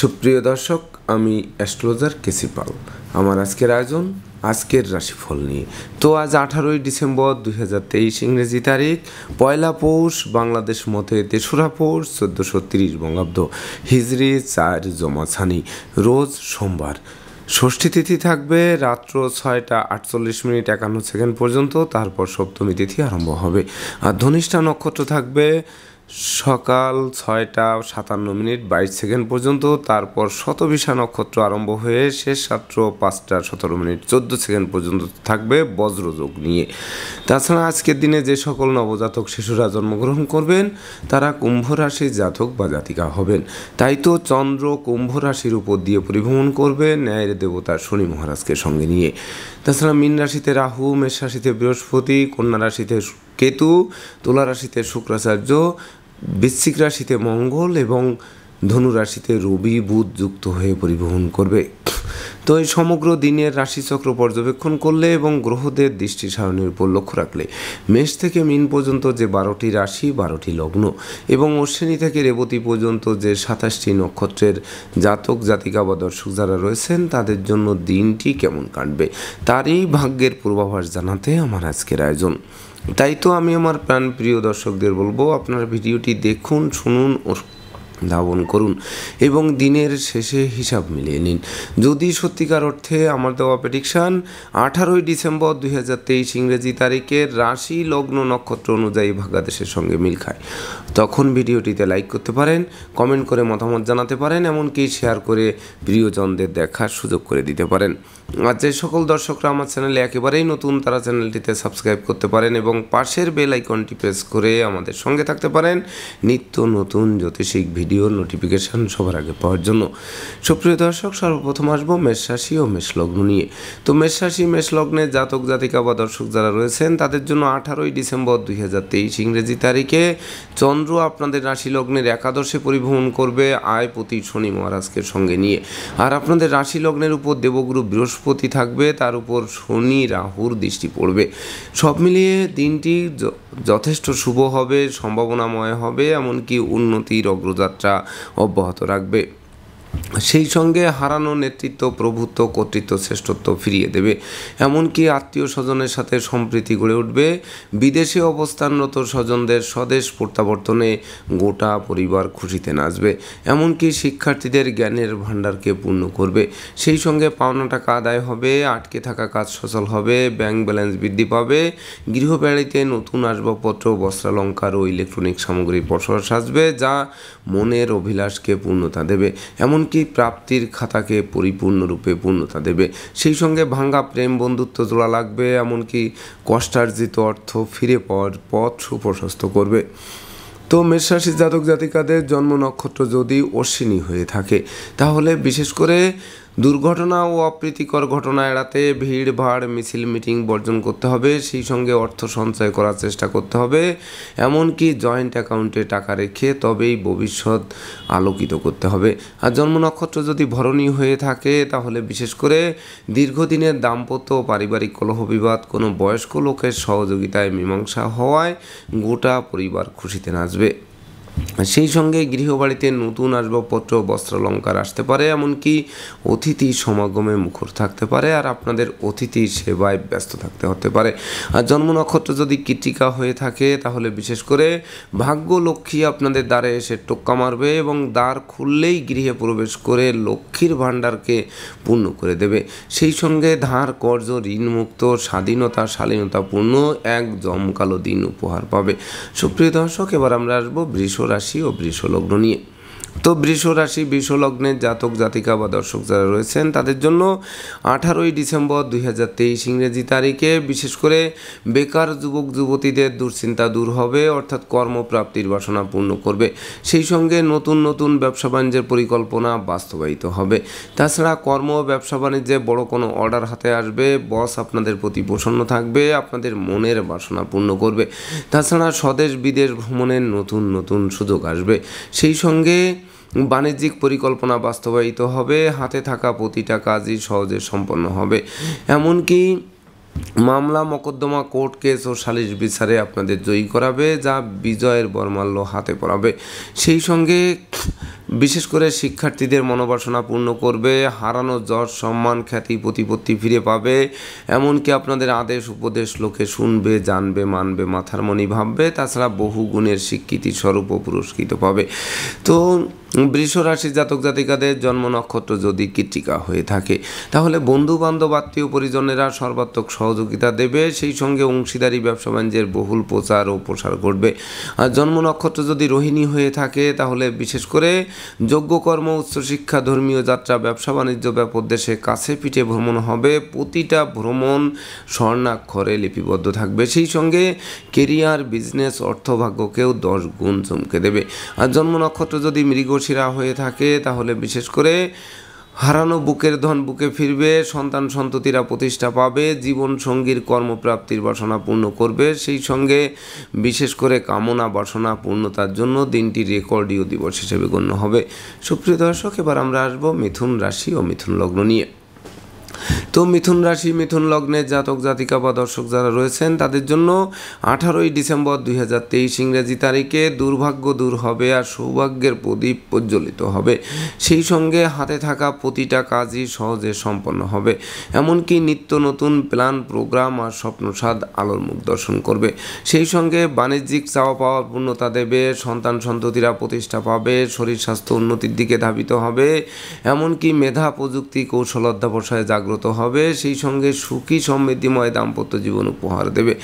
সুপ্রিয় দর্শক, আমি অ্যাস্ট্রোলজার কেসি পাল। আমার আজকের আয়োজন আজকের রাশিফল নিয়ে। তো আজ 18ই ডিসেম্বর 2023 ইংরেজি তারিখ, পয়লা পৌষ, বাংলাদেশ মতে 3রা পৌষ 1430 বঙ্গাব্দ, হিজরি 4 জমাছানি, রোজ সোমবার। ষষ্ঠী তিথি থাকবে রাত্র 6টা 48 মিনিট 51 সেকেন্ড পর্যন্ত, তারপর সপ্তমী তিথি আরম্ভ হবে। আর ধনিষ্ঠা নক্ষত্র থাকবে সকাল 6টা 57 মিনিট 22 সেকেন্ড পর্যন্ত, তারপর শতবিশা নক্ষত্র আরম্ভ হয়ে শেষ রাত্র 5টা 17 মিনিট 14 সেকেন্ড পর্যন্ত থাকবে বজ্রযোগ নিয়ে। তাছাড়া আজকের দিনে যে সকল নবজাতক শিশুরা জন্মগ্রহণ করবেন তারা কুম্ভ রাশির জাতক বা জাতিকা হবেন। তাই তো চন্দ্র কুম্ভ রাশির উপর দিয়ে পরিভ্রমণ করবে ন্যায়ের দেবতা শনি মহারাজকে সঙ্গে নিয়ে। তাছাড়া মীন রাশিতে রাহু, মেষ রাশিতে বৃহস্পতি, কন্যা রাশিতে কেতু, তুলা রাশিতে শুক্রাচার্য, বৃশ্চিক রাশিতে মঙ্গল এবং ধনু রাশিতে রবি বুধ যুক্ত হয়ে পরিবহন করবে। তো এই সমগ্র দিনের রাশিচক্র পর্যবেক্ষণ করলে এবং গ্রহদের দৃষ্টি সারণীর উপর লক্ষ্য রাখলে মেষ থেকে মীন পর্যন্ত যে 12টি রাশি 12টি লগ্ন এবং অশ্বিনী থেকে রেবতী পর্যন্ত যে 27টি নক্ষত্রের জাতক জাতিকা বা দর্শক যারা রয়েছেন তাদের জন্য দিনটি কেমন কাটবে তারই ভাগ্যের পূর্বাভাস জানাতে আমার আজকের আয়োজন। তাই তো আমি আমার প্রাণপ্রিয় দর্শকদের বলবো, আপনারা ভিডিওটি দেখুন, শুনুন ও ধাবন করুন এবং দিনের শেষে হিসাব মিলিয়ে নিন। যদি সত্যিকার অর্থে আমার দেওয়া প্রেডিকশান 18ই ডিসেম্বর 2023 ইংরেজি তারিখের রাশি লগ্ন নক্ষত্র অনুযায়ী ভাগ্যাদেশের সঙ্গে মিল খায়, তখন ভিডিওটিতে লাইক করতে পারেন, কমেন্ট করে মতামত জানাতে পারেন, এমনকি শেয়ার করে প্রিয়জনদের দেখার সুযোগ করে দিতে পারেন। আর যে সকল দর্শকরা আমার চ্যানেলে একেবারেই নতুন তারা চ্যানেলটিতে সাবস্ক্রাইব করতে পারেন এবং পাশের বেল আইকনটি প্রেস করে আমাদের সঙ্গে থাকতে পারেন নিত্য নতুন জ্যোতিষিক ভিডিওর নোটিফিকেশান সবার আগে পাওয়ার জন্য। সুপ্রিয় দর্শক, সর্বপ্রথম আসবো মেষ রাশি ও মেষ লগ্ন নিয়ে। তো মেষ রাশি মেষ লগ্নের জাতক জাতিকা বা দর্শক যারা রয়েছেন তাদের জন্য 18ই ডিসেম্বর 2023 ইংরেজি তারিখে চন্দ্র আপনাদের রাশি লগ্নের একাদশে পরিভ্রমণ করবে আয়পতি শনি মহারাজকে সঙ্গে নিয়ে। আর আপনাদের রাশি লগ্নের উপর দেবগুরু বৃহস্পতি থাকবে, তার উপর শনি রাহুর দৃষ্টি পড়বে। সব মিলিয়ে দিনটি যথেষ্ট শুভ হবে, সম্ভাবনাময় হবে, এমনকি উন্নতির অগ্রযাত্রা অব্যাহত রাখবে। সেই সঙ্গে হারানো নেতৃত্ব, প্রভুত্ব, কর্তৃত্ব, শ্রেষ্ঠত্ব ফিরিয়ে দেবে। এমনকি আত্মীয় স্বজনের সাথে সম্প্রীতি গড়ে উঠবে। বিদেশে অবস্থানরত স্বজনদের স্বদেশ প্রত্যাবর্তনে গোটা পরিবার খুশিতে নাচবে। এমনকি শিক্ষার্থীদের জ্ঞানের ভাণ্ডারকে পূর্ণ করবে। সেই সঙ্গে পাওনা টাকা আদায় হবে, আটকে থাকা কাজ সচল হবে, ব্যাংক ব্যালেন্স বৃদ্ধি পাবে, গৃহবাড়িতে নতুন আসবাবপত্র, বস্ত্রালঙ্কার ও ইলেকট্রনিক সামগ্রীর পসরা সাজবে, যা মনের অভিলাষকে পূর্ণতা দেবে। এমনকি প্রাপ্তির খাতাকে পরিপূর্ণরূপে পূর্ণতা দেবে। সেই সঙ্গে ভাঙ্গা প্রেম বন্ধুত্ব জোড়া লাগবে, এমনকি কষ্টার্জিত অর্থ ফিরে পাওয়ার পথ সুপ্রশস্ত করবে। তো মেষরাশি জাতক জাতিকাদের জন্ম নক্ষত্র যদি অশ্বিনী হয়ে থাকে তাহলে বিশেষ করে দুর্ঘটনা ও অপ্রীতিকর ঘটনা এড়াতে ভিড় ভাড় মিছিল মিটিং বর্জন করতে হবে। সেই সঙ্গে অর্থ সঞ্চয় করার চেষ্টা করতে হবে, এমনকি জয়েন্ট অ্যাকাউন্টে টাকা রেখে তবেই ভবিষ্যৎ আলোকিত করতে হবে। আর জন্ম নক্ষত্র যদি ভরণী হয়ে থাকে তাহলে বিশেষ করে দীর্ঘদিনের দাম্পত্য ও পারিবারিক কলহ বিবাদ কোনো বয়স্ক লোকের সহযোগিতায় মীমাংসা হওয়ায় গোটা পরিবার খুশিতে নাচবে। সেই সঙ্গে গৃহবাড়িতে নতুন আসবাবপত্র, বস্ত্রালঙ্কার আসতে পারে, এমনকি অতিথি সমাগমে মুখর থাকতে পারে আর আপনাদের অতিথি সেবায় ব্যস্ত থাকতে হতে পারে। আর জন্ম নক্ষত্র যদি কৃত্তিকা হয়ে থাকে তাহলে বিশেষ করে ভাগ্য লক্ষ্মী আপনাদের দ্বারে এসে টোক্কা মারবে এবং দ্বার খুললেই গৃহে প্রবেশ করে লক্ষ্মীর ভাণ্ডারকে পূর্ণ করে দেবে। সেই সঙ্গে ধার কর্জ ঋণমুক্ত স্বাধীনতা শালীনতাপূর্ণ এক জমকালো দিন উপহার পাবে। সুপ্রিয় দর্শক, এবার আমরা আসবো বৃষ রাশি ও বৃষ লগ্ন নিয়ে। তো বৃষ রাশি বৃষ লগ্নের জাতক জাতিকা বা দর্শক যারা রয়েছেন তাদের জন্য 18ই ডিসেম্বর 2023 ইংরেজি তারিখে বিশেষ করে বেকার যুবক যুবতীদের দুশ্চিন্তা দূর হবে, অর্থাৎ কর্মপ্রাপ্তির বাসনা পূর্ণ করবে। সেই সঙ্গে নতুন নতুন ব্যবসা বাণিজ্যের পরিকল্পনা বাস্তবায়িত হবে। তাছাড়া কর্ম ব্যবসা বাণিজ্যে বড় কোনো অর্ডার হাতে আসবে, বস আপনাদের প্রতি প্রসন্ন থাকবে, আপনাদের মনের বাসনা পূর্ণ করবে। তাছাড়া স্বদেশ বিদেশ ভ্রমণের নতুন নতুন সুযোগ আসবে। সেই সঙ্গে বাণিজ্যিক পরিকল্পনা বাস্তবায়িত হবে, হাতে থাকা প্রতিটা কাজই সহজে সম্পন্ন হবে। এমনকি মামলা মোকদ্দমা কোর্ট কেস ও সালিশ বিচারে আপনাদের জয়ী করাবে, যা বিজয়ের বরমাল্য হাতে পড়াবে। সেই সঙ্গে বিশেষ করে শিক্ষার্থীদের মনোবাসনা পূর্ণ করবে, হারানো যশ সম্মান খ্যাতি প্রতিপত্তি ফিরে পাবে, এমনকি আপনাদের আদেশ উপদেশ লোকে শুনবে, জানবে, মানবে, মাথার মনি ভাববে, তাছাড়া বহু গুণের স্বীকৃতি স্বরূপও পুরস্কৃত পাবে। তো বৃষ রাশি জাতক জাতিকাদের জন্ম নক্ষত্র যদি কৃত্তিকা হয়ে থাকে, তাহলে বন্ধু বান্ধব আত্মীয় পরিজনেরা সর্বাত্মক সহযোগিতা দেবে, সেই সঙ্গে অংশীদারি ব্যবসা বাণিজ্যের বহুল প্রচার ও প্রসার ঘটবে। আর জন্ম নক্ষত্র যদি রোহিণী হয়ে থাকে, তাহলে বিশেষ করে যোগ্যকর্ম, উচ্চশিক্ষা, ধর্মীয় যাত্রা, ব্যবসা বাণিজ্য, ব্যাপদেশে কাছে পিঠে ভ্রমণ হবে, প্রতিটা ভ্রমণ স্বর্ণাক্ষরে লিপিবদ্ধ থাকবে। সেই সঙ্গে কেরিয়ার, বিজনেস, অর্থভাগ্যকেও 10 গুণ চমকে দেবে। আর জন্ম নক্ষত্র যদি মৃগশিরা হয়ে থাকে, তাহলে বিশেষ করে হারানো বুকের ধন বুকে ফিরবে, সন্তান সন্ততিরা প্রতিষ্ঠা পাবে, জীবন সঙ্গীর কর্মপ্রাপ্তির বাসনা পূর্ণ করবে, সেই সঙ্গে বিশেষ করে কামনা বাসনা পূর্ণতার জন্য দিনটি রেকর্ডীয় দিবস হিসেবে গণ্য হবে। সুপ্রিয় দর্শক, এবার আমরা আসবো মিথুন রাশি ও মিথুন লগ্ন নিয়ে। তো মিথুন রাশি, মিথুন লগ্নের জাতক জাতিকা বা দর্শক যারা রয়েছেন, তাদের জন্য 18ই ডিসেম্বর 2023 ইংরেজি তারিখে দুর্ভাগ্য দূর হবে আর সৌভাগ্যের প্রদীপ প্রজ্বলিত হবে। সেই সঙ্গে হাতে থাকা প্রতিটা কাজই সহজে সম্পন্ন হবে, এমনকি নিত্য নতুন প্ল্যান, প্রোগ্রাম আর স্বপ্নসাদ আলোর মুখ দর্শন করবে। সেই সঙ্গে বাণিজ্যিক চাওয়া পাওয়ার পূর্ণতা দেবে, সন্তান সন্ততিরা প্রতিষ্ঠা পাবে, শরীর স্বাস্থ্য উন্নতির দিকে ধাবিত হবে, এমনকি মেধা, প্রযুক্তি, কৌশল অধ্যাবসায় জাগ্রত হবে। সেই সঙ্গে সুখী সমৃদ্ধিময় দাম্পত্য জীবন উপহার দেবে।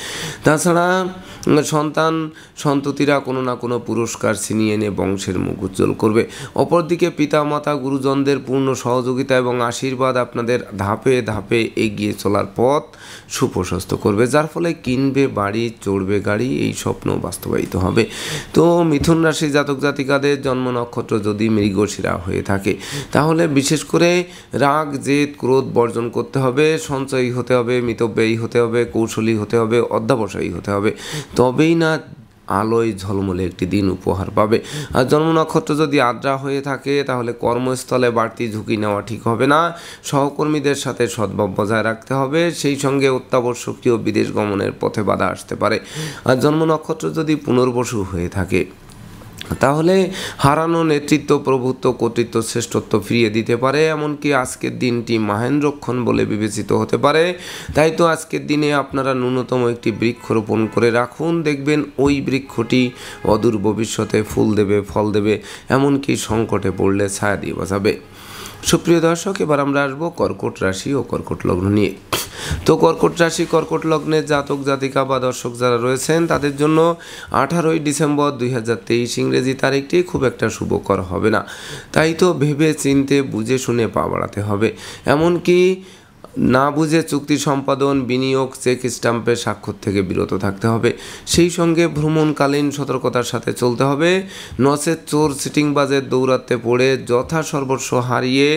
তাছাড়া সন্তান সন্ততিরা কোনো না কোনো পুরস্কার ছিনিয়ে এনে বংশের মুখ উজ্জ্বল করবে। অপরদিকে পিতামাতা, গুরুজনদের পূর্ণ সহযোগিতা এবং আশীর্বাদ আপনাদের ধাপে ধাপে এগিয়ে চলার পথ সুপ্রশস্ত করবে, যার ফলে কিনবে বাড়ি, চড়বে গাড়ি, এই স্বপ্ন বাস্তবায়িত হবে। তো মিথুন রাশি জাতক জাতিকাদের জন্ম নক্ষত্র যদি মৃগশিরা হয়ে থাকে, তাহলে বিশেষ করে রাগ, জেদ, ক্রোধ বর্জন করতে হবে, সঞ্চয়ী হতে হবে, মিতব্যয়ী হতে হবে, কৌশলী হতে হবে, অধ্যাবসায়ী হতে হবে, তবেই না আলোয় ঝলমলে একটি দিন উপহার পাবে। আর জন্ম নক্ষত্র যদি আদ্রা হয়ে থাকে, তাহলে কর্মস্থলে বাড়তি ঝুঁকি নেওয়া ঠিক হবে না, সহকর্মীদের সাথে সদ্ভাব বজায় রাখতে হবে, সেই সঙ্গে অত্যাবশ্যকীয় বিদেশ গমনের পথে বাধা আসতে পারে। আর জন্ম নক্ষত্র যদি পুনর্বসু হয়ে থাকে, তাহলে হারানো নেতৃত্ব, প্রভুত্ব, কর্তৃত্ব, শ্রেষ্ঠত্ব ফিরিয়ে দিতে পারে, এমনকি আজকের দিনটি মহেন্দ্রক্ষণ বলে বিবেচিত হতে পারে। তাই তো আজকের দিনে আপনারা ন্যূনতম একটি বৃক্ষ রোপণ করে রাখুন, দেখবেন ওই বৃক্ষটি অদূর ভবিষ্যতে ফুল দেবে, ফল দেবে, এমনকি সংকটে পড়লে ছায়া দিয়ে বাঁচাবে। সুপ্রিয় দর্শক, এবার আমরা আসবো কর্কট রাশি ও কর্কট লগ্ন নিয়ে। তো কর্কট রাশি, কর্কট লগ্নের জাতক জাতিকা বা দর্শক যারা রয়েছেন, তাদের জন্য 18ই ডিসেম্বর 2023 ইংরেজি তারিখটি খুব একটা শুভকর হবে না। তাই তো ভেবে চিনতে বুঝে শুনে পা বাড়াতে হবে, এমনকি না বুঝে চুক্তি সম্পাদন, বিনিয়োগ, চেক স্ট্যাম্পের স্বাক্ষর থেকে বিরত থাকতে হবে। সেই সঙ্গে ভ্রমণকালীন সতর্কতার সাথে চলতে হবে, নচেত চোর সিটিংবাজের দৌরাত্মে পড়ে যথা সর্বস্ব হারিয়ে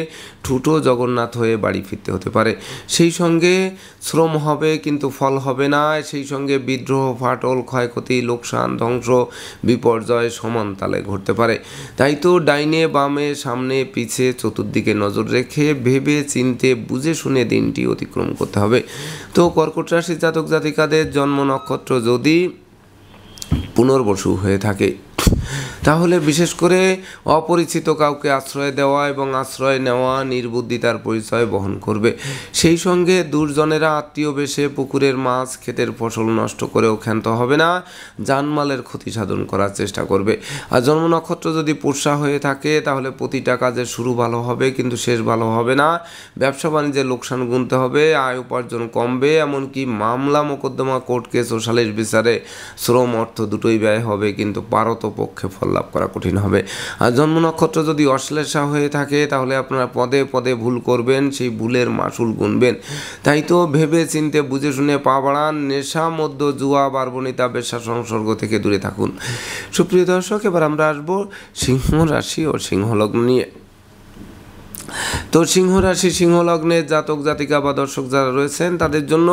ঠুটো জগন্নাথ হয়ে বাড়ি ফিরতে হতে পারে। সেই সঙ্গে শ্রম হবে কিন্তু ফল হবে না, সেই সঙ্গে বিদ্রোহ, ফাটল, ক্ষয়ক্ষতি, লোকসান, ধ্বংস, বিপর্যয় সমান তালে ঘটতে পারে। তাই তো ডাইনে বামে, সামনে পিছে চতুর্দিকে নজর রেখে ভেবে চিনতে বুঝে শুনে দিনটি অতিক্রম করতে হবে। তো কর্কট রাশির জাতক জাতিকাদের জন্ম নক্ষত্র যদি পুনর্বসু হয়ে থাকে, তাহলে বিশেষ করে অপরিচিত কাউকে আশ্রয় দেওয়া এবং আশ্রয় নেওয়া নির্বুদ্ধিতার পরিচয় বহন করবে। সেই সঙ্গে দুর্জনেরা আত্মীয় বেশে পুকুরের মাছ, ক্ষেতের ফসল নষ্ট করেও ক্ষান্ত হবে না, জানমালের ক্ষতি সাধন করার চেষ্টা করবে। আর জন্ম নক্ষত্র যদি পুষ্যা হয়ে থাকে, তাহলে প্রতিটা কাজের শুরু ভালো হবে কিন্তু শেষ ভালো হবে না, ব্যবসা বাণিজ্যে লোকসান গুনতে হবে, আয় উপার্জন কমবে, এমনকি মামলা মোকদ্দমা, কোর্ট কেস ও সালিশ বিচারে শ্রম অর্থ দুটোই ব্যয় হবে, কিন্তু পারতপক্ষে ফল লাভ করা কঠিন হবে। আর জন্ম নক্ষত্র যদি অশ্লেষা হয়ে থাকে, তাহলে আপনারা পদে পদে ভুল করবেন, সেই ভুলের মাসুল গুনবেন। তাই তো ভেবে চিনতে বুঝে শুনে পা বাড়ান, নেশা, মদ্য, জুয়া, বারবনিতা, বেশ্যা সংসর্গ থেকে দূরে থাকুন। সুপ্রিয় দর্শক, এবার আমরা আসবো সিংহ রাশি ও সিংহ লগ্ন নিয়ে। তো সিংহ রাশি, সিংহ লগ্নের জাতক জাতিকা বা দর্শক যারা রয়েছেন, তাদের জন্য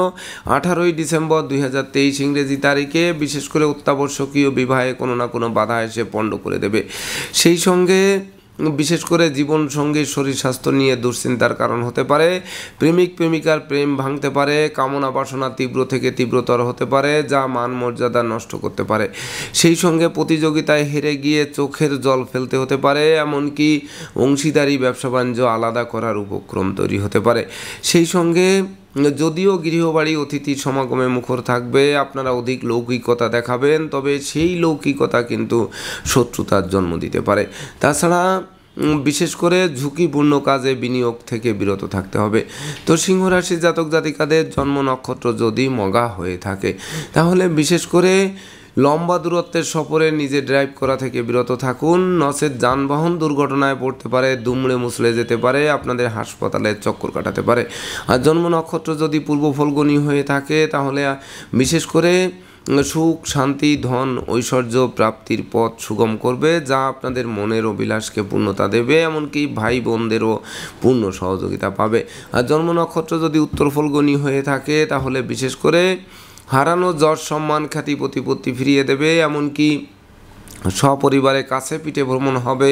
18ই ডিসেম্বর 2023 ইংরেজি তারিখে বিশেষ করে অত্যাবশ্যকীয় বিবাহে কোনো না কোনো বাধা এসে পণ্ড করে দেবে। সেই সঙ্গে বিশেষ করে জীবনসঙ্গীর শরীর স্বাস্থ্য নিয়ে দুশ্চিন্তার কারণ হতে পারে। প্রেমিক প্রেমিকার প্রেম ভাঙতে পারে। কামনা বাসনা তীব্র থেকে তীব্রতর হতে পারে, যা মান মর্যাদা নষ্ট করতে পারে। সেই সঙ্গে প্রতিযোগিতায় হেরে গিয়ে চোখের জল ফেলতে হতে পারে। এমনকি অংশীদারি ব্যবসা বাণিজ্য আলাদা করার উপক্রম তৈরি হতে পারে। সেই সঙ্গে যদিও গৃহবাড়ি অতিথির সমাগমে মুখর থাকবে, আপনারা অধিক লৌকিকতা দেখাবেন, তবে সেই লৌকিকতা কিন্তু শত্রুতার জন্ম দিতে পারে। তাছাড়া বিশেষ করে ঝুঁকিপূর্ণ কাজে বিনিয়োগ থেকে বিরত থাকতে হবে। তো সিংহ রাশির জাতক জাতিকাদের জন্ম নক্ষত্র যদি মগা হয়ে থাকে, তাহলে বিশেষ করে লম্বা দূরত্বের সফরে নিজে ড্রাইভ করা থেকে বিরত থাকুন। নচেত যানবাহন দুর্ঘটনায় পড়তে পারে, দুমড়ে মুচড়ে যেতে পারে, আপনাদের হাসপাতালে চক্কর কাটাতে পারে। আর জন্ম নক্ষত্র যদি পূর্ব ফল্গুনী হয়ে থাকে, তাহলে বিশেষ করে সুখ শান্তি ধন ঐশ্বর্য প্রাপ্তির পথ সুগম করবে, যা আপনাদের মনের অভিলাষকে পূর্ণতা দেবে, এমনকি ভাই বোনদেরও পূর্ণ সহযোগিতা পাবে। আর জন্ম নক্ষত্র যদি উত্তর ফল্গুনী হয়ে থাকে, তাহলে বিশেষ করে হারানো যশ সম্মান খ্যাতি প্রতিপত্তি ফিরিয়ে দেবে, এমনকি সপরিবারে কাছে পিঠে ভ্রমণ হবে।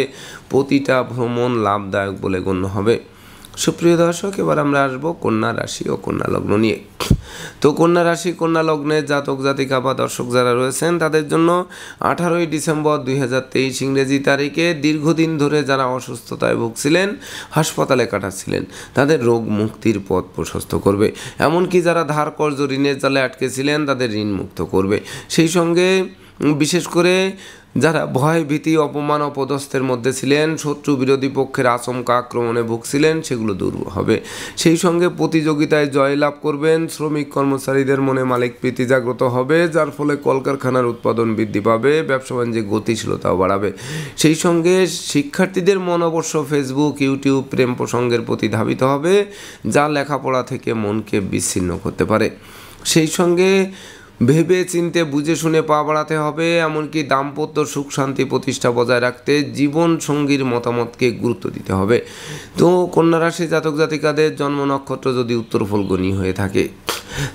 প্রতিটা ভ্রমণ লাভদায়ক বলে গণ্য হবে। সুপ্রিয় দর্শক, এবার আমরা আসবো কন্যা রাশি ও কন্যা লগ্ন নিয়ে। তো কন্যা রাশি কন্যা লগ্নের জাতক জাতিকা বা দর্শক যারা রয়েছেন, তাদের জন্য 18ই ডিসেম্বর 2023 ইংরেজি তারিখে দীর্ঘদিন ধরে যারা অসুস্থতায় ভুগছিলেন, হাসপাতালে কাটাচ্ছিলেন, তাদের রোগ মুক্তির পথ প্রশস্ত করবে। এমনকি যারা ধার কর্জ ঋণের জালে আটকেছিলেন, তাদের ঋণ মুক্ত করবে। সেই সঙ্গে বিশেষ করে যারা ভয় ভীতি অপমান অপদস্থের মধ্যে ছিলেন, শত্রু বিরোধী পক্ষের আচমকা আক্রমণে ভুগছিলেন, সেগুলো দূর হবে। সেই সঙ্গে প্রতিযোগিতায় জয়লাভ করবেন। শ্রমিক কর্মচারীদের মনে মালিক প্রীতি জাগ্রত হবে, যার ফলে কলকারখানার উৎপাদন বৃদ্ধি পাবে, ব্যবসা বাণিজ্যে গতিশীলতাও বাড়াবে। সেই সঙ্গে শিক্ষার্থীদের মন অবশ্য ফেসবুক ইউটিউব প্রেম প্রসঙ্গের প্রতি ধাবিত হবে, যা লেখাপড়া থেকে মনকে বিচ্ছিন্ন করতে পারে। সেই সঙ্গে ভেবে চিনতে বুঝে শুনে পা বাড়াতে হবে, এমনকি দাম্পত্য সুখ শান্তি প্রতিষ্ঠা বজায় রাখতে জীবন সঙ্গীর মতামতকে গুরুত্ব দিতে হবে। তো কন্যা রাশি জাতক জাতিকাদের জন্ম নক্ষত্র যদি উত্তর ফল্গুনী হয়ে থাকে,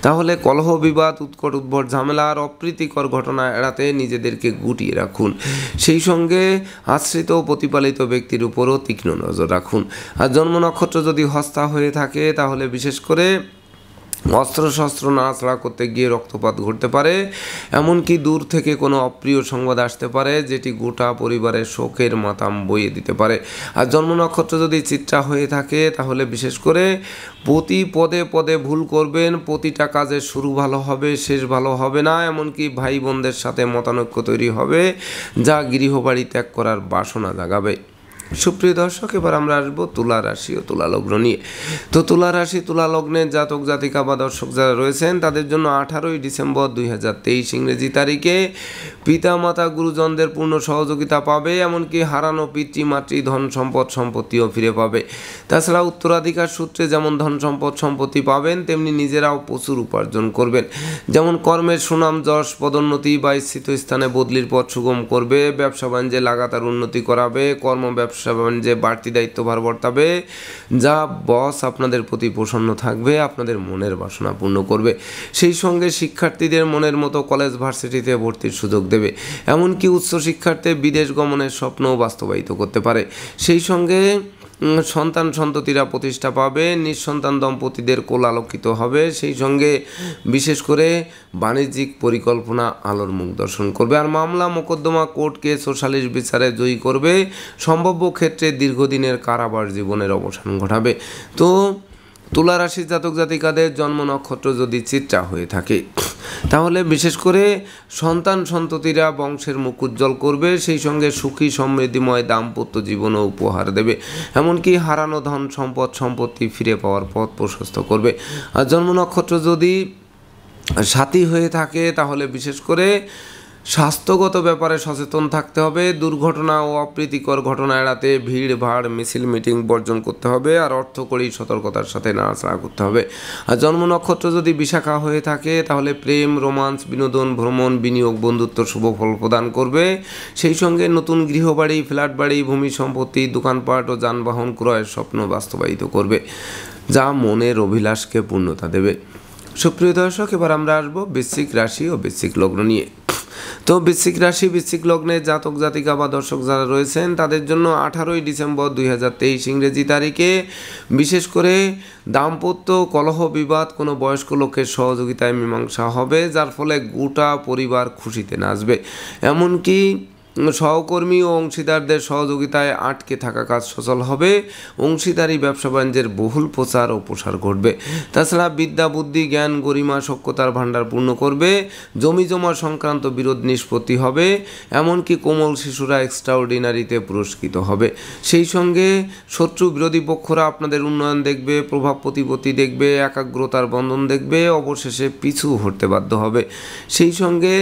তাহলে কলহ বিবাদ উৎকট উদ্ভট ঝামেলা আর অপ্রীতিকর ঘটনা এড়াতে নিজেদেরকে গুটিয়ে রাখুন। সেই সঙ্গে আশ্রিত ও প্রতিপালিত ব্যক্তির উপরও তীক্ষ্ণ নজর রাখুন। আর জন্ম নক্ষত্র যদি হস্তা হয়ে থাকে, তাহলে বিশেষ করে অস্ত্রশস্ত্র নাড়াচাড়া করতে গিয়ে রক্তপাত ঘটতে পারে, এমনকি দূর থেকে কোনো অপ্রিয় সংবাদ আসতে পারে, যেটি গোটা পরিবারের শোকের মাতাম বইয়ে দিতে পারে। আর জন্ম নক্ষত্র যদি চিত্রা হয়ে থাকে, তাহলে বিশেষ করে প্রতি পদে পদে ভুল করবেন, প্রতিটা কাজের শুরু ভালো হবে, শেষ ভালো হবে না, এমনকি ভাই বোনদের সাথে মতানৈক্য তৈরি হবে, যা গৃহবাড়ি ত্যাগ করার বাসনা জাগাবে। সুপ্রিয় দর্শক, এবার আমরা আসবো তুলা রাশি ও তুলা লগ্ন নিয়ে। তো তুলা রাশি তুলা লগ্নের জাতক জাতিকা বা দর্শক যারা রয়েছেন, তাদের জন্য 18ই ডিসেম্বর 2023 ইংরেজি তারিখে পিতা মাতা গুরুজনদের পূর্ণ সহযোগিতা পাবে, এমনকি হারানো পিতৃমাতৃ ধন সম্পদ সম্পত্তিও ফিরে পাবে। তাছাড়া উত্তরাধিকার সূত্রে যেমন ধন সম্পদ সম্পত্তি পাবেন, তেমনি নিজেরাও প্রচুর উপার্জন করবেন। যেমন কর্মের সুনাম যশ পদোন্নতি বা স্থিত স্থানে বদলির পথ সুগম করবে, ব্যবসা বাণিজ্যে লাগাতার উন্নতি করাবে, ব্যবসা বাণিজ্যে বাড়তি দায়িত্বভার বর্তাবে, যা বস আপনাদের প্রতি প্রসন্ন থাকবে, আপনাদের মনের বাসনা পূর্ণ করবে। সেই সঙ্গে শিক্ষার্থীদের মনের মতো কলেজ ভার্সিটিতে ভর্তির সুযোগ দেবে, এমনকি উচ্চশিক্ষার্থে বিদেশ গমনের স্বপ্নও বাস্তবায়িত করতে পারে। সেই সঙ্গে সন্তান সন্ততিরা প্রতিষ্ঠা পাবে, নিঃসন্তান দম্পতিদের কোল আলোকিত হবে। সেই সঙ্গে বিশেষ করে বাণিজ্যিক পরিকল্পনা আলোর মুখ দর্শন করবে। আর মামলা মোকদ্দমা কোর্ট কেস ও সালিশ বিচারে জয়ী করবে, সম্ভাব্য ক্ষেত্রে দীর্ঘদিনের কারাবার জীবনের অবসান ঘটাবে। তো তুলা রাশির জাতক জাতিকাদের জন্ম নক্ষত্র যদি চিত্রা হয়ে থাকে, তাহলে বিশেষ করে সন্তান সন্ততিরা বংশের মুখ উজ্জ্বল করবে, সেই সঙ্গে সুখী সমৃদ্ধিময় দাম্পত্য জীবনও উপহার দেবে, এমনকি হারানো ধন সম্পদ সম্পত্তি ফিরে পাওয়ার পথ প্রশস্ত করবে। আর জন্ম নক্ষত্র যদি সাথী হয়ে থাকে, তাহলে বিশেষ করে স্বাস্থ্যগত ব্যাপারে সচেতন থাকতে হবে, দুর্ঘটনা ও অপ্রীতিকর ঘটনা এড়াতে ভিড় ভাড় মিছিল মিটিং বর্জন করতে হবে, আর অর্থকরী সতর্কতার সাথে নাড়াচাড়া করতে হবে। আর জন্ম নক্ষত্র যদি বিশাখা হয়ে থাকে, তাহলে প্রেম রোমান্স বিনোদন ভ্রমণ বিনিয়োগ বন্ধুত্ব শুভ ফল প্রদান করবে। সেই সঙ্গে নতুন গৃহবাড়ি ফ্ল্যাট বাড়ি ভূমি সম্পত্তি দোকানপাট ও যানবাহন ক্রয়ের স্বপ্ন বাস্তবায়িত করবে, যা মনের অভিলাষকে পূর্ণতা দেবে। সুপ্রিয় দর্শক, এবার আমরা আসবো বৃশ্চিক রাশি ও বৃশ্চিক লগ্ন নিয়ে। তো বৃশ্চিক রাশি বৃশ্চিক লগ্নে জাতক জাতিকা বা দর্শক যারা রয়েছেন তাদের জন্য 18ই ডিসেম্বর 2023 ইংরেজি তারিখে বিশেষ করে দাম্পত্য কলহ বিবাদ কোনো বয়স্ক লোকের সহযোগিতায় মীমাংসা হবে, যার ফলে গোটা পরিবার খুশিতে নাচবে। এমনকি সহকর্মী ও অংশীদারদের সহযোগিতায় আটকে থাকা কাজ সচল হবে। অংশীদারি ব্যবসা বাণিজ্যের বহুল প্রচার ও প্রসার ঘটবে। তাছাড়া বিদ্যা বুদ্ধি জ্ঞান গরিমা সক্ষতার ভাণ্ডার পূর্ণ করবে। জমি জমা সংক্রান্ত বিরোধ নিষ্পত্তি হবে। এমনকি কোমল শিশুরা এক্সট্রাঅর্ডিনারিতে পুরস্কৃত হবে। সেই সঙ্গে শত্রু বিরোধী পক্ষরা আপনাদের উন্নয়ন দেখবে, প্রভাব প্রতিপত্তি দেখবে, একাগ্রতার বন্ধন দেখবে, অবশেষে পিছু হটতে বাধ্য হবে। সেই সঙ্গে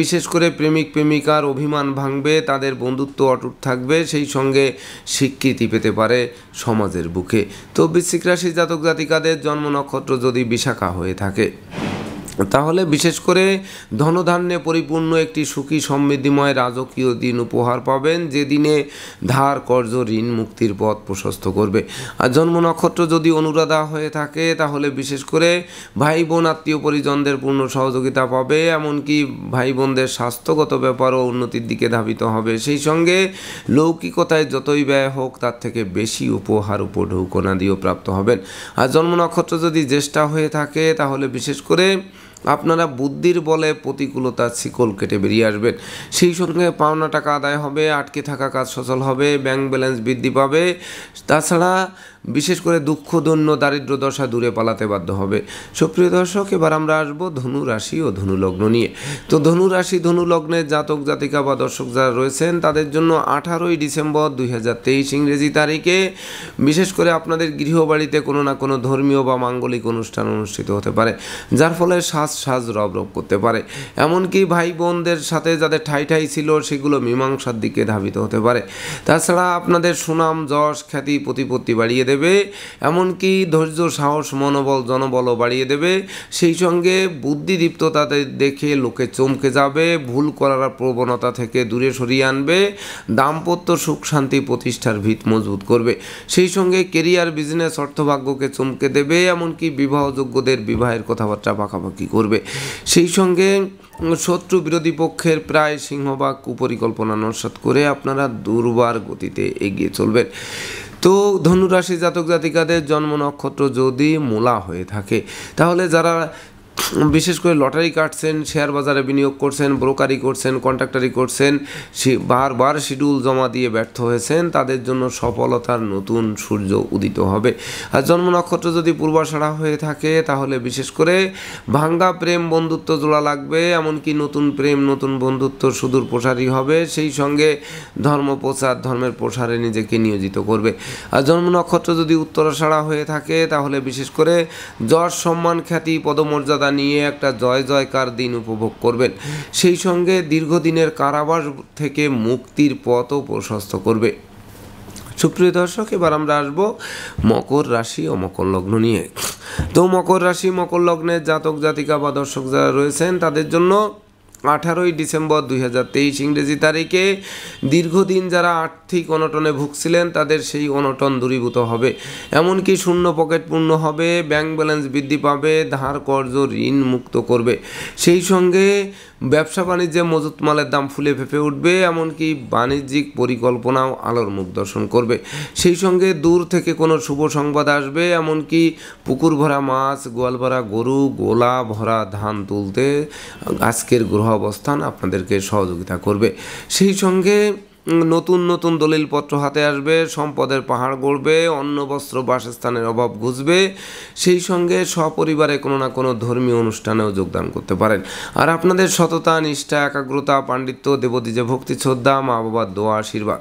বিশেষ করে প্রেমিক প্রেমিকার অভিমান ভাঙবে, তাদের বন্ধুত্ব অটুট থাকবে, সেই সঙ্গে স্বীকৃতি পেতে পারে সমাজের বুকে। তো বৃশ্চিক রাশি জাতক জাতিকাদের জন্ম নক্ষত্র যদি বিশাখা হয়ে থাকে তাহলে বিশেষ করে ধনধান্যে পরিপূর্ণ একটি সুখী সমৃদ্ধিময় রাজকীয় দিন উপহার পাবেন, যে দিনে ধার কর্জ ঋণ মুক্তির পথ প্রশস্ত করবে। আর জন্ম নক্ষত্র যদি অনুরাধা হয়ে থাকে তাহলে বিশেষ করে ভাই বোন আত্মীয় পরিজনদের পূর্ণ সহযোগিতা পাবে। এমনকি ভাই বোনদের স্বাস্থ্যগত ব্যাপারও উন্নতির দিকে ধাবিত হবে। সেই সঙ্গে লৌকিকতায় যতই ব্যয় হোক তার থেকে বেশি উপহার উপঢৌকনাদিও প্রাপ্ত হবেন। আর জন্ম নক্ষত্র যদি জ্যেষ্ঠা হয়ে থাকে তাহলে বিশেষ করে আপনারা বুদ্ধির বলে প্রতিকূলতার শিকল কেটে বেরিয়ে আসবেন। সেই সঙ্গে পাওনা টাকা আদায় হবে, আটকে থাকা কাজ সচল হবে, ব্যাংক ব্যালেন্স বৃদ্ধি পাবে। তাছাড়া বিশেষ করে দুঃখ দৈন্য দারিদ্র দশা দূরে পালাতে বাধ্য হবে। সুপ্রিয় দর্শক, এবার আমরা আসবো ধনু রাশি ও ধনু লগ্ন নিয়ে। তো ধনু রাশি ধনু লগ্নের জাতক জাতিকা বা দর্শক যারা রয়েছেন তাদের জন্য 18ই ডিসেম্বর 2023 ইংরেজি তারিখে বিশেষ করে আপনাদের গৃহবাড়িতে কোনো না কোনো ধর্মীয় বা মাঙ্গলিক অনুষ্ঠান অনুষ্ঠিত হতে পারে, যার ফলে সাজ রব করতে পারে। এমনকি ভাই বোনদের সাথে যাদের ঠাই ছিল সেগুলো মীমাংসার দিকে ধাবিত হতে পারে। তাছাড়া আপনাদের সুনাম যশ খ্যাতি প্রতিপত্তি বাড়িয়ে দেবে। এমনকি ধৈর্য সাহস মনোবল জনবলও বাড়িয়ে দেবে। সেই সঙ্গে বুদ্ধিদীপ্ত তাদের দেখে লোকে চমকে যাবে, ভুল করার প্রবণতা থেকে দূরে সরিয়ে আনবে, দাম্পত্য সুখ শান্তি প্রতিষ্ঠার ভিত মজবুত করবে। সেই সঙ্গে কেরিয়ার বিজনেস অর্থভাগ্যকে চমকে দেবে। এমনকি বিবাহযোগ্যদের বিবাহের কথাবার্তা পাকাপাকি করবে। সেই সঙ্গে শত্রু বিরোধী পক্ষের প্রায় সিংহভাগ কুপরিকল্পনা নস্যাৎ করে আপনারা দুর্বার গতিতে এগিয়ে চলবেন। তো ধনুরাশি জাতক জাতিকাদের জন্ম নক্ষত্র যদি মূলা হয়ে থাকে তাহলে যারা বিশেষ করে লটারি কাটছেন, শেয়ার বাজারে বিনিয়োগ করছেন, ব্রোকারি করছেন, কন্ট্রাক্টারি করছেন, বারবার শিডিউল জমা দিয়ে ব্যর্থ হয়েছেন, তাদের জন্য সফলতার নতুন সূর্য উদিত হবে। আর জন্ম নক্ষত্র যদি পূর্বাষাঢ়া হয়ে থাকে তাহলে বিশেষ করে ভাঙ্গা প্রেম বন্ধুত্ব জোড়া লাগবে। এমনকি নতুন প্রেম নতুন বন্ধুত্ব সুদূর প্রসারী হবে। সেই সঙ্গে ধর্ম প্রচার ধর্মের প্রসারে নিজেকে নিয়োজিত করবে। আর জন্ম নক্ষত্র যদি উত্তরাষাঢ়া হয়ে থাকে তাহলে বিশেষ করে যশ সম্মান খ্যাতি পদমর্যাদা নিয়ে একটা জয় জয়কার দিন উপভোগ করবেন। সেই সঙ্গে দীর্ঘদিনের কারাবাস থেকে মুক্তির পথও প্রশস্ত করবে। সুপ্রিয় দর্শক, এবার আমরা আসবো মকর রাশি ও মকর লগ্ন নিয়ে। তো মকর রাশি মকর লগ্নের জাতক জাতিকা বা দর্শক যারা রয়েছেন তাদের জন্য 18ই ডিসেম্বর 2023 ইংরেজি তারিখে দীর্ঘদিন যারা আর্থিক অনটনে ভুগছিলেন তাদের সেই অনটন দূরীভূত হবে। এমনকি শূন্য পকেট পূর্ণ হবে, ব্যাংক ব্যালেন্স বৃদ্ধি পাবে, ধার কর্জ ঋণ মুক্ত করবে। সেই সঙ্গে ব্যবসা বাণিজ্যে মজুত মালের দাম ফুলে ফেঁপে উঠবে। এমনকি বাণিজ্যিক পরিকল্পনাও আলোর মুখ দর্শন করবে। সেই সঙ্গে দূর থেকে কোনো শুভ সংবাদ আসবে। এমনকি পুকুর ভরা মাছ, গোয়াল ভরা গরু, গোলা ভরা ধান তুলতে আজকের গ্রহ অবস্থান আপনাদেরকে সহযোগিতা করবে। সেই সঙ্গে নতুন নতুন দলিলপত্র হাতে আসবে, সম্পদের পাহাড় গড়বে, অন্ন বস্ত্র বাসস্থানের অভাব ঘুচবে। সেই সঙ্গে সপরিবারে কোনো না কোনো ধর্মীয় অনুষ্ঠানেও যোগদান করতে পারেন। আর আপনাদের সততা নিষ্ঠা একাগ্রতা পাণ্ডিত্য দেবদ্বীজে ভক্তি শ্রদ্ধা মা বাবার দোয়া আশীর্বাদ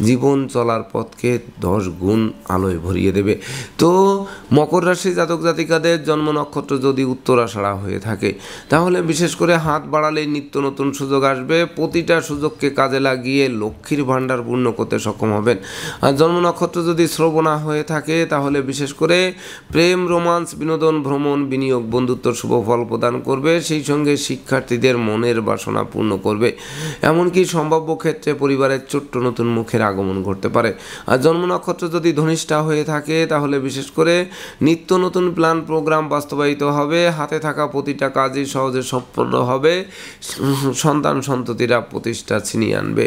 জীবন চলার পথকে 10 গুণ আলোয় ভরিয়ে দেবে। তো মকর রাশি জাতক জাতিকাদের জন্ম নক্ষত্র যদি উত্তরাষাঢ়া হয়ে থাকে তাহলে বিশেষ করে হাত বাড়ালেই নিত্য নতুন সুযোগ আসবে। প্রতিটা সুযোগকে কাজে লাগিয়ে লক্ষ্যে লক্ষ্মীর ভাণ্ডার পূর্ণ করতে সক্ষম হবেন। আর জন্ম নক্ষত্র যদি শ্রবণা হয়ে থাকে তাহলে বিশেষ করে প্রেম, রোমান্স, বিনোদন, ভ্রমণ, বিনিয়োগ, বন্ধুত্ব শুভ ফল প্রদান করবে। সেই সঙ্গে শিক্ষার্থীদের মনের বাসনা পূর্ণ করবে। এমনকি সম্ভাব্য ক্ষেত্রে পরিবারের ছোট্ট নতুন মুখের আগমন ঘটতে পারে। আর জন্ম নক্ষত্র যদি ধনিষ্ঠা হয়ে থাকে তাহলে বিশেষ করে নিত্য নতুন প্ল্যান প্রোগ্রাম বাস্তবায়িত হবে। হাতে থাকা প্রতিটা কাজই সহজে সম্পন্ন হবে। সন্তান সন্ততিরা প্রতিষ্ঠা ছিনিয়ে আনবে।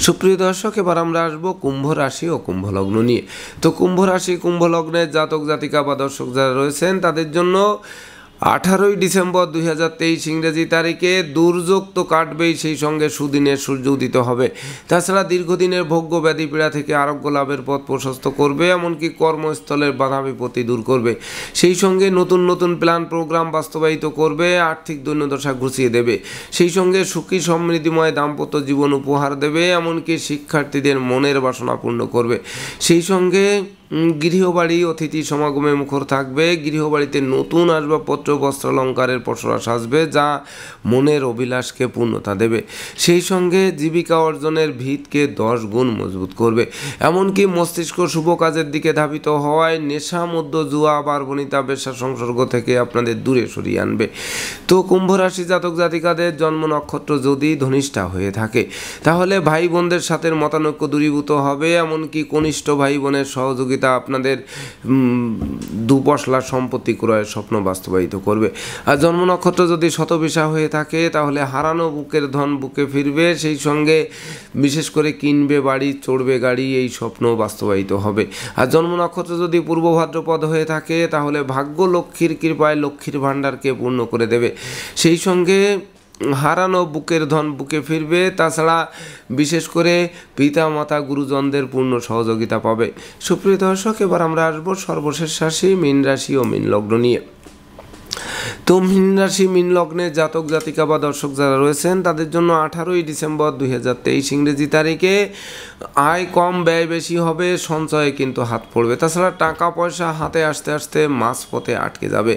সুপ্রিয় দর্শক, এবার আমরা আসবো কুম্ভ রাশি ও কুম্ভ লগ্ন নিয়ে। তো কুম্ভ রাশি, কুম্ভ লগ্নের জাতক জাতিকা বা দর্শক যারা রয়েছেন তাদের জন্য 18ই ডিসেম্বর 2023 ইংরেজি তারিখে দুর্যোগ তো কাটবেই, সেই সঙ্গে সুদিনের সূর্য উদিত হবে। তাছাড়া দীর্ঘদিনের ভোগ্য ব্যাধি পীড়া থেকে আরোগ্য লাভের পথ প্রশস্ত করবে, এমনকি কর্মস্থলের বাধা বিপত্তি দূর করবে। সেই সঙ্গে নতুন নতুন প্ল্যান প্রোগ্রাম বাস্তবায়িত করবে, আর্থিক দৈন্যদশা ঘুচিয়ে দেবে। সেই সঙ্গে সুখী সমৃদ্ধিময় দাম্পত্য জীবন উপহার দেবে, এমনকি শিক্ষার্থীদের মনের বাসনা পূর্ণ করবে। সেই সঙ্গে গৃহবাড়ি অতিথি সমাগমে মুখর থাকবে। গৃহবাড়িতে নতুন আসবাবপত্র, বস্ত্রালঙ্কারের পসরা সাজবে, যা মনের অভিলাষকে পূর্ণতা দেবে। সেই সঙ্গে জীবিকা অর্জনের ভিতকে 10 গুণ মজবুত করবে। এমনকি মস্তিষ্ক শুভ কাজের দিকে ধাবিত হওয়ায় নেশা, মদ্য, জুয়া, বারবনিতা, বেশ্যা সংসর্গ থেকে আপনাদের দূরে সরিয়ে আনবে। তো কুম্ভ রাশি জাতক জাতিকাদের জন্ম নক্ষত্র যদি ধনিষ্ঠা হয়ে থাকে তাহলে ভাই বোনদের সাথে মতানৈক্য দূরীভূত হবে। এমনকি কনিষ্ঠ ভাই বোনের সহযোগিতা আপনাদের দুপশলা সম্পত্তি ক্রয়ের স্বপ্ন বাস্তবায়িত করবে। আর জন্ম নক্ষত্র যদি শতবিশা হয়ে থাকে তাহলে হারানো বুকের ধন বুকে ফিরবে। সেই সঙ্গে বিশেষ করে কিনবে বাড়ি, চড়বে গাড়ি, এই স্বপ্ন বাস্তবায়িত হবে। আর জন্ম নক্ষত্র যদি পূর্ব ভাদ্রপদ হয়ে থাকে তাহলে ভাগ্য লক্ষ্মীর কৃপায় লক্ষ্মীর ভাণ্ডারকে পূর্ণ করে দেবে। সেই সঙ্গে হারানো বুকের ধন বুকে ফিরবে। তাছাড়া বিশেষ করে পিতা মাতা গুরুজনদের পূর্ণ সহযোগিতা পাবে। সুপ্রিয় দর্শক, এবার আমরা আসবো সর্বশেষ রাশি মীন রাশি ও মীন লগ্ন নিয়ে। তো মীন রাশি মীন লগ্নের জাতক জাতিকা বা দর্শক যারা রয়েছেন তাদের জন্য 18ই ডিসেম্বর 2023 ইংরেজি তারিখে আয় কম ব্যয় বেশি হবে, সঞ্চয়ে কিন্তু হাত পড়বে। তাছাড়া টাকা পয়সা হাতে আসতে আসতে মাঝপথে আটকে যাবে,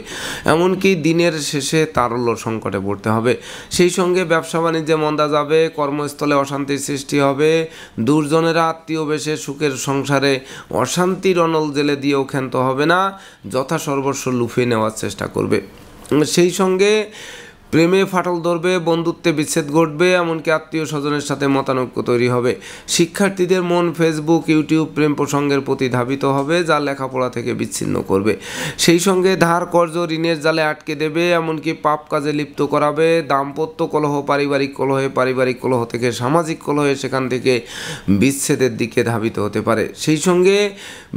এমনকি দিনের শেষে তারল্য সংকটে পড়তে হবে। সেই সঙ্গে ব্যবসা বাণিজ্যে মন্দা যাবে, কর্মস্থলে অশান্তির সৃষ্টি হবে। দুর্জনেরা আত্মীয় বেশে সুখের সংসারে অশান্তির অনল জেলে দিয়েও ক্ষান্ত হবে না, যথা সর্বস্ব লুফে নেওয়ার চেষ্টা করবে। সেই সঙ্গে প্রেমে ফাটল ধরবে, বন্ধুত্বে বিচ্ছেদ ঘটবে, এমনকি আত্মীয় স্বজনের সাথে মতানৈক্য তৈরি হবে। শিক্ষার্থীদের মন ফেসবুক, ইউটিউব প্রেম প্রসঙ্গের প্রতি ধাবিত হবে, যা লেখাপড়া থেকে বিচ্ছিন্ন করবে। সেই সঙ্গে ধার কর্জ ঋণের জালে আটকে দেবে, এমনকি পাপ কাজে লিপ্ত করাবে। দাম্পত্য কলহ, পারিবারিক কলহে, পারিবারিক কলহ থেকে সামাজিক কলহে, সেখান থেকে বিচ্ছেদের দিকে ধাবিত হতে পারে। সেই সঙ্গে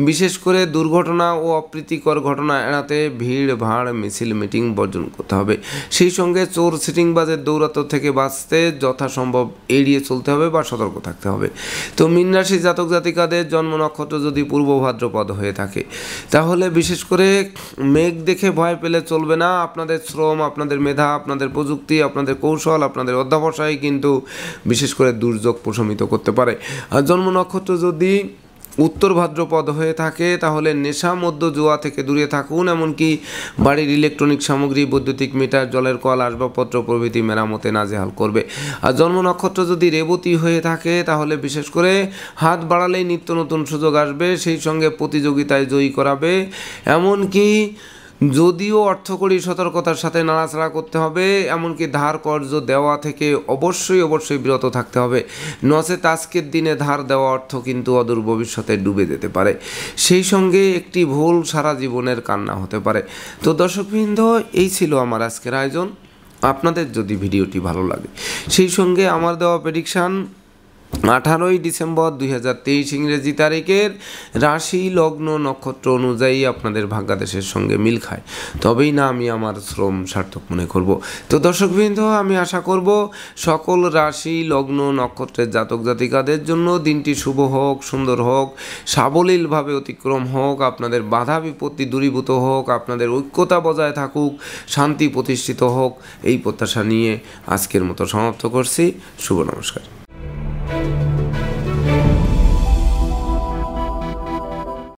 বিশেষ করে দুর্ঘটনা ও অপ্রীতিকর ঘটনা এড়াতে ভিড় ভাড়, মিছিল মিটিং বর্জন করতে হবে। সেই সঙ্গে চোর সিটিংবাজের দৌরাত্ম্য থেকে বাঁচতে যথাসম্ভব এড়িয়ে চলতে হবে বা সতর্ক থাকতে হবে। তো মীন রাশি জাতক জাতিকাদের জন্ম নক্ষত্র যদি পূর্ব ভাদ্রপদ হয়ে থাকে তাহলে বিশেষ করে মেঘ দেখে ভয় পেলে চলবে না। আপনাদের শ্রম, আপনাদের মেধা, আপনাদের প্রযুক্তি, আপনাদের কৌশল, আপনাদের অধ্যাবসায় কিন্তু বিশেষ করে দুর্যোগ প্রশমিত করতে পারে। আর জন্ম নক্ষত্র যদি উত্তর ভাদ্রপদ হয়ে থাকে তাহলে নেশা, মদ্য, জুয়া থেকে দূরে থাকুন। এমনকি বাড়ির ইলেকট্রনিক সামগ্রী, বৈদ্যুতিক মিটার, জলের কল, আসবাবপত্র প্রভৃতি মেরামতে নাজেহাল করবে। আর জন্ম নক্ষত্র যদি রেবতী হয়ে থাকে তাহলে বিশেষ করে হাত বাড়ালেই নিত্য নতুন সুযোগ আসবে, সেই সঙ্গে প্রতিযোগিতায় জয়ী করাবে। এমনকি যদিও অর্থকরী সতর্কতার সাথে নাড়াচাড়া করতে হবে, এমনকি ধার কর্জ দেওয়া থেকে অবশ্যই বিরত থাকতে হবে, নচেত আজকের দিনে ধার দেওয়া অর্থ কিন্তু অদূর ভবিষ্যতে ডুবে যেতে পারে। সেই সঙ্গে একটি ভুল সারা জীবনের কান্না হতে পারে। তো দর্শকবৃন্দ, এই ছিল আমার আজকের আয়োজন। আপনাদের যদি ভিডিওটি ভালো লাগে সেই সঙ্গে আমার দেওয়া প্রেডিকশান 18ই ডিসেম্বর 2023 ইংরেজি তারিখের রাশি, লগ্ন, নক্ষত্র অনুযায়ী আপনাদের ভাগ্যাদেশের সঙ্গে মিল খায়, তবেই না আমি আমার শ্রম সার্থক মনে করব। তো দর্শকবৃন্দ, আমি আশা করব সকল রাশি, লগ্ন, নক্ষত্রের জাতক জাতিকাদের জন্য দিনটি শুভ হোক, সুন্দর হোক, সাবলীলভাবে অতিক্রম হোক, আপনাদের বাধা বিপত্তি দূরীভূত হোক, আপনাদের ঐক্যতা বজায় থাকুক, শান্তি প্রতিষ্ঠিত হোক, এই প্রত্যাশা নিয়ে আজকের মতো সমাপ্ত করছি। শুভ নমস্কার।